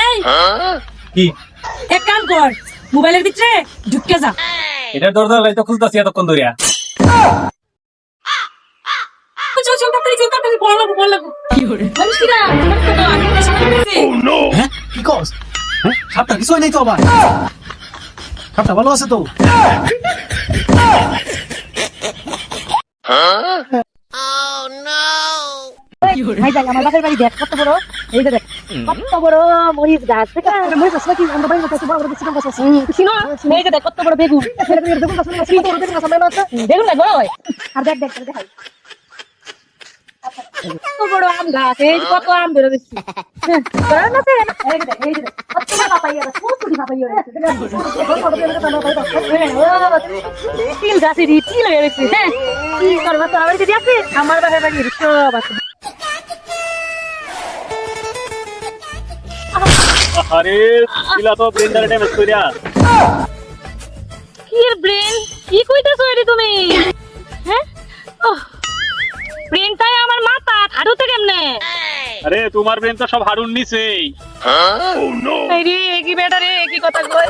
এই কি এক কাম কর, মোবাইলের ভিতরে ঢুকে যা। এটার দরজা লাইতো খুলতাছি এতক্ষণ ধরিয়া। চল চল তাড়াতাড়ি চল, তাড়াতাড়ি পড় লাগবো। মানুষটিরা আমি পেছনে পেয়েছি। হ্যাঁ কি কস? হ্যাঁ সাপটা কিছু নেই তো আবার, সাপটা ভালো আছে তো। ভাই যাই, আমার বাপের বাড়ি দেখ কত বড়, এই যে দেখ কত বড় মরিচ গাছ। ঠিক আছে, মরিচ গাছ নাকি আমরা বাড়ির কাছে বড় বড় বেশি গাছ আছে। চিনো? এই যে দেখ কত বড় বেগুন। বেগুন গাছ আছে, কত বড় বেগুন গাছ আছে। বেগুন গাছ বড় হয়। আর দেখ দেখ দেখাই কত বড় আম গাছ, এই যে কত আম বের হয়েছে। বড় আছে, এই যে দেখ এই যে দেখ কত বড় পাপাইয়া গাছ, কত বড় পাপাইয়া গাছ। তিল গাছে তিল হয়ে গেছে। হ্যাঁ কি করবা, তোর বাড়িতে দিয়ে আছে, আমার বাপের বাড়ি সব আছে। আরে ছিলা তো ব্লেন্ডারে ড্যামেজ কইরা। কি ব্রেন, কি কইতাছো এরি তুমি? হ্যাঁ ব্রেনটাই আমার মাথা হাঁটুতে কেমনে? আরে তোমার ব্রেন তো সব হারুন নিছেই। এই রে কি বেটা রে, কি কথা কয়।